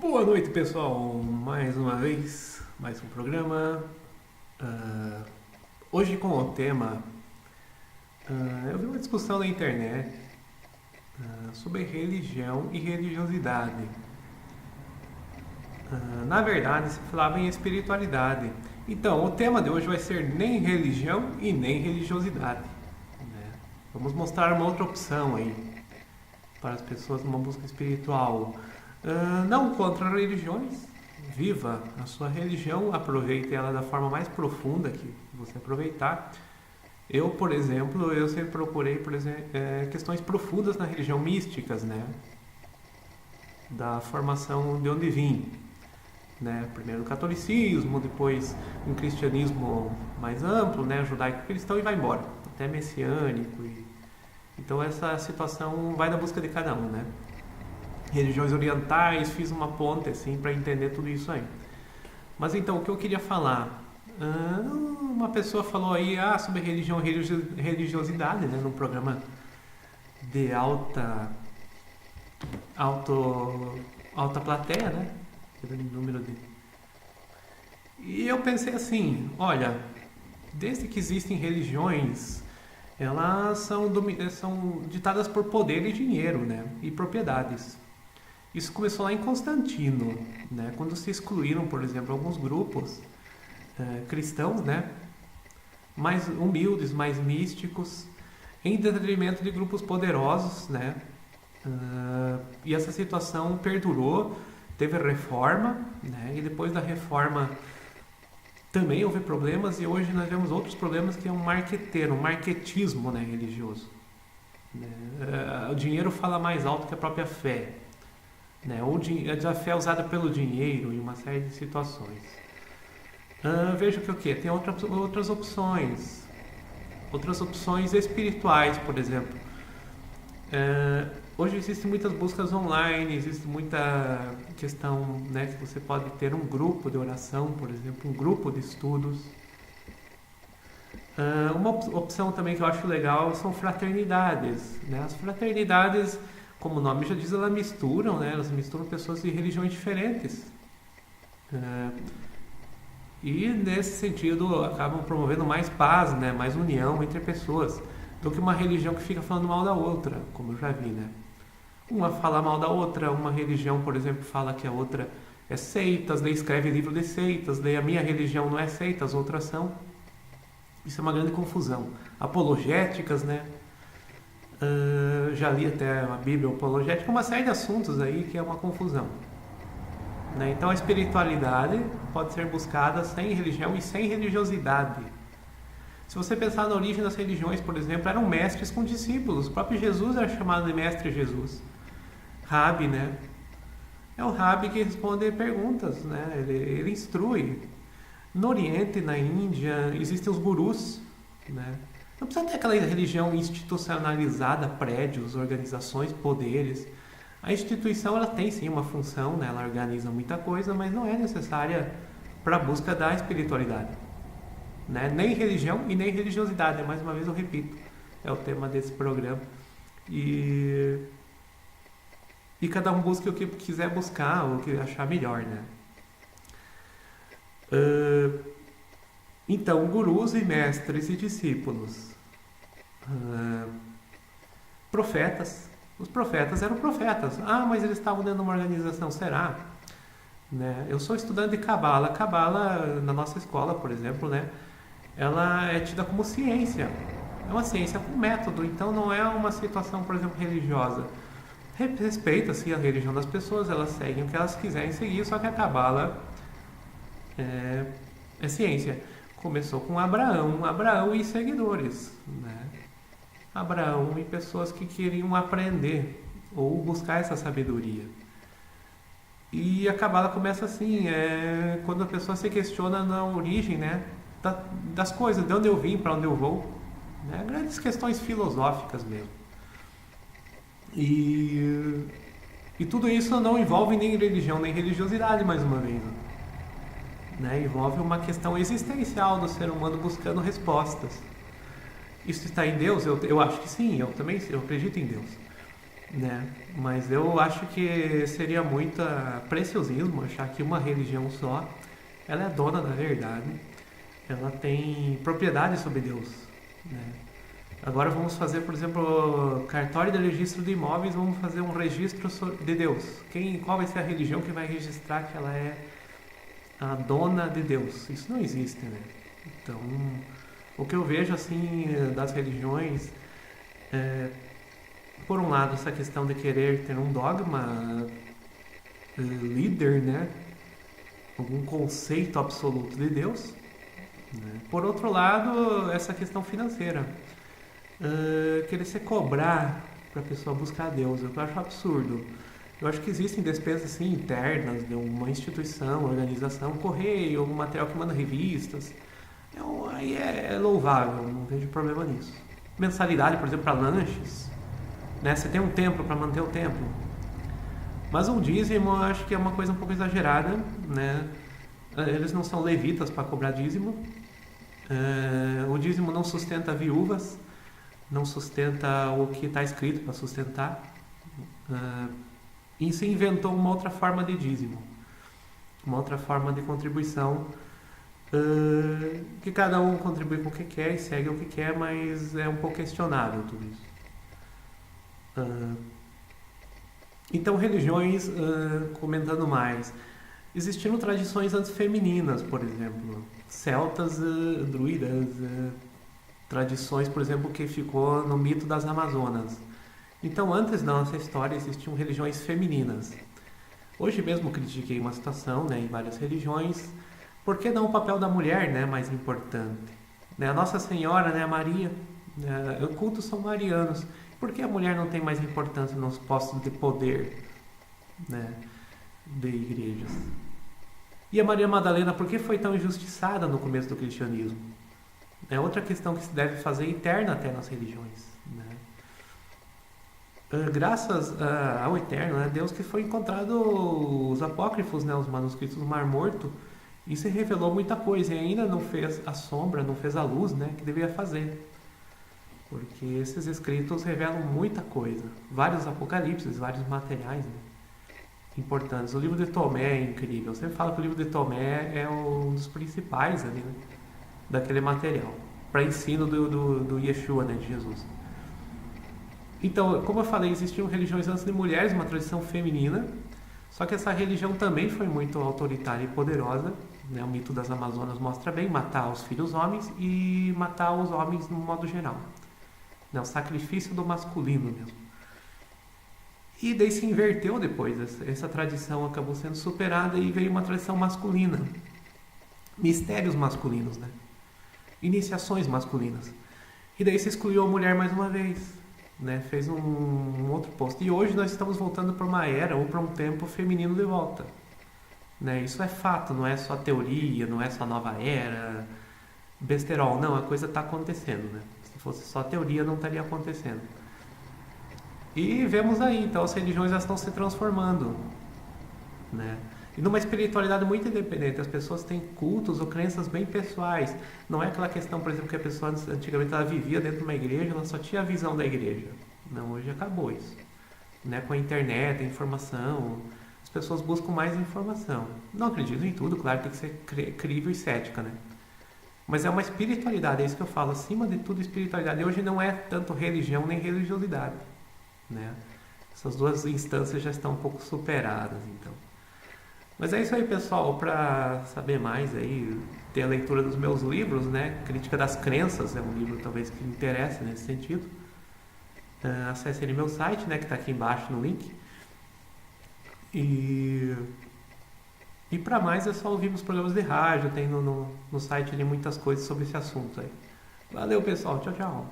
Boa noite, pessoal. Mais uma vez, mais um programa. Ah, Hoje com o tema, eu vi uma discussão na internet sobre religião e religiosidade. Na verdade, se falava em espiritualidade. Então, o tema de hoje vai ser nem religião e nem religiosidade, né? Vamos mostrar uma outra opção aí para as pessoas numa busca espiritual. Não contra religiões, viva a sua religião, aproveite ela da forma mais profunda que você aproveitar. Eu, por exemplo, eu sempre procurei, por exemplo, questões profundas na religião, místicas, né? Da formação de onde vim, né? Primeiro o catolicismo, depois um cristianismo mais amplo, né? Judaico-cristão e vai embora, até messiânico. Então essa situação vai na busca de cada um, né? Religiões orientais, fiz uma ponte assim para entender tudo isso aí. Mas então, o que eu queria falar? Uma pessoa falou aí sobre religião e religiosidade, né, num programa de alta plateia, né? Pelo número de. E eu pensei assim, olha, desde que existem religiões, elas são ditadas por poder e dinheiro, né? E propriedades. Isso começou lá em Constantino, né? Quando se excluíram, por exemplo, alguns grupos cristãos, né? Mais humildes, mais místicos, em detrimento de grupos poderosos, né? E essa situação perdurou, teve a reforma, né? E depois da reforma também houve problemas e hoje nós vemos outros problemas que é um marketismo, né, religioso. O dinheiro fala mais alto que a própria fé, né? A fé é usada pelo dinheiro em uma série de situações. Vejo que o quê? Tem outras opções espirituais, por exemplo. Hoje existem muitas buscas online, existe muita questão, né, que você pode ter um grupo de oração, por exemplo, um grupo de estudos. Uma opção também que eu acho legal são fraternidades, né? As fraternidades, como o nome já diz, elas misturam pessoas de religiões diferentes. E nesse sentido acabam promovendo mais paz, né? Mais união entre pessoas, do que uma religião que fica falando mal da outra, como eu já vi, né? Uma fala mal da outra, uma religião, por exemplo, fala que a outra é seitas, daí escreve livro de seitas, daí a minha religião não é seita, as outras são. Isso é uma grande confusão. Apologéticas, né? Já li até a Bíblia apologética, uma série de assuntos aí que é uma confusão, né? Então a espiritualidade pode ser buscada sem religião e sem religiosidade. Se você pensar na origem das religiões, por exemplo, eram mestres com discípulos. O próprio Jesus era chamado de Mestre Jesus. Rabi, né? É o Rabi que responde perguntas, né? Ele instrui. No Oriente, na Índia, existem os gurus, né? Não precisa ter aquela religião institucionalizada, prédios, organizações, poderes. A instituição ela tem sim uma função, né? Ela organiza muita coisa, mas não é necessária para a busca da espiritualidade, né? Nem religião e nem religiosidade, mais uma vez eu repito, é o tema desse programa. E cada um busca o que quiser buscar, o que achar melhor, né? Então, gurus e mestres e discípulos. Profetas. Os profetas eram profetas. Mas eles estavam dentro de uma organização, será? Né? Eu sou estudante de Cabala. Cabala, na nossa escola, por exemplo, né? Ela é tida como ciência. É uma ciência com método, então não é uma situação, por exemplo, religiosa. Respeita-se a religião das pessoas, elas seguem o que elas quiserem seguir, só que a Cabala é ciência. Começou com Abraão e seguidores, né? Abraão e pessoas que queriam aprender ou buscar essa sabedoria. E a Cabala começa assim, quando a pessoa se questiona na origem, né, das coisas, de onde eu vim, para onde eu vou, né? Grandes questões filosóficas mesmo. E tudo isso não envolve nem religião, nem religiosidade, mais uma vez, né? Envolve uma questão existencial do ser humano buscando respostas. Isso está em Deus? Eu acho que sim, eu acredito em Deus. né? Mas eu acho que seria muito preciosismo achar que uma religião só, ela é dona da verdade, ela tem propriedade sobre Deus, né? Agora vamos fazer, por exemplo, cartório de registro de imóveis, vamos fazer um registro de Deus. Qual vai ser a religião que vai registrar que ela é a dona de Deus? Isso não existe, né? Então, o que eu vejo assim das religiões é, por um lado, essa questão de querer ter um dogma líder, né? Algum conceito absoluto de Deus. Né? Por outro lado, essa questão financeira. Querer se cobrar para a pessoa buscar Deus, eu acho absurdo. Eu acho que existem despesas assim, internas de uma instituição, organização, correio, algum material que manda revistas. Aí é louvável, não vejo problema nisso. Mensalidade, por exemplo, para lanches. Né? Você tem um templo para manter o templo. Mas o dízimo eu acho que é uma coisa um pouco exagerada. Né? Eles não são levitas para cobrar dízimo. O dízimo não sustenta viúvas, não sustenta o que está escrito para sustentar. E se inventou uma outra forma de dízimo, uma outra forma de contribuição, que cada um contribui com o que quer e segue o que quer, mas é um pouco questionável tudo isso. Então, religiões, comentando mais, existiram tradições antes femininas, por exemplo, celtas, druidas, tradições, por exemplo, que ficou no mito das Amazonas. Então, antes da nossa história, existiam religiões femininas. Hoje mesmo critiquei uma situação, né, em várias religiões. Por que não o papel da mulher, né, mais importante? Né, a Nossa Senhora, né, a Maria, cultos são marianos. Por que a mulher não tem mais importância nos postos de poder, né, de igrejas? E a Maria Madalena, por que foi tão injustiçada no começo do cristianismo? É outra questão que se deve fazer interna até nas religiões. Né? Graças ao Eterno, né, Deus que foi encontrado os apócrifos, né, os manuscritos do Mar Morto, e se revelou muita coisa e ainda não fez a sombra, não fez a luz, né, que deveria fazer. Porque esses escritos revelam muita coisa, vários apocalipses, vários materiais, né, importantes. O livro de Tomé é incrível. Você fala que o livro de Tomé é um dos principais ali, né, daquele material, para ensino do Yeshua, né, de Jesus. Então, como eu falei, existiam religiões antes de mulheres, uma tradição feminina, só que essa religião também foi muito autoritária e poderosa. Né? O mito das Amazonas mostra bem matar os filhos homens e matar os homens no modo geral. Né? O sacrifício do masculino mesmo. E daí se inverteu depois, essa tradição acabou sendo superada e veio uma tradição masculina. Mistérios masculinos, né? Iniciações masculinas. E daí se excluiu a mulher mais uma vez, né? Fez um outro posto. E hoje nós estamos voltando para uma era ou para um tempo feminino de volta, né? Isso é fato, não é só teoria, não é só nova era, besterol, não, a coisa está acontecendo, né? Se fosse só teoria não estaria acontecendo. E vemos aí, então as religiões já estão se transformando, né? E numa espiritualidade muito independente, as pessoas têm cultos ou crenças bem pessoais. Não é aquela questão, por exemplo, que a pessoa antigamente ela vivia dentro de uma igreja, ela só tinha a visão da igreja. Não, hoje acabou isso. Né? Com a internet, a informação, as pessoas buscam mais informação. Não acredito em tudo, claro, tem que ser crível e cética, né? Mas é uma espiritualidade, é isso que eu falo, acima de tudo espiritualidade. E hoje não é tanto religião nem religiosidade, né? Essas duas instâncias já estão um pouco superadas, então. Mas é isso aí, pessoal. Para saber mais aí, ter a leitura dos meus livros, né? Crítica das Crenças é um livro talvez que me interesse nesse sentido. Acesse ali meu site, né? Que está aqui embaixo no link. E para mais é só ouvir os programas de rádio. Tem no site ali muitas coisas sobre esse assunto aí. Valeu, pessoal. Tchau, tchau.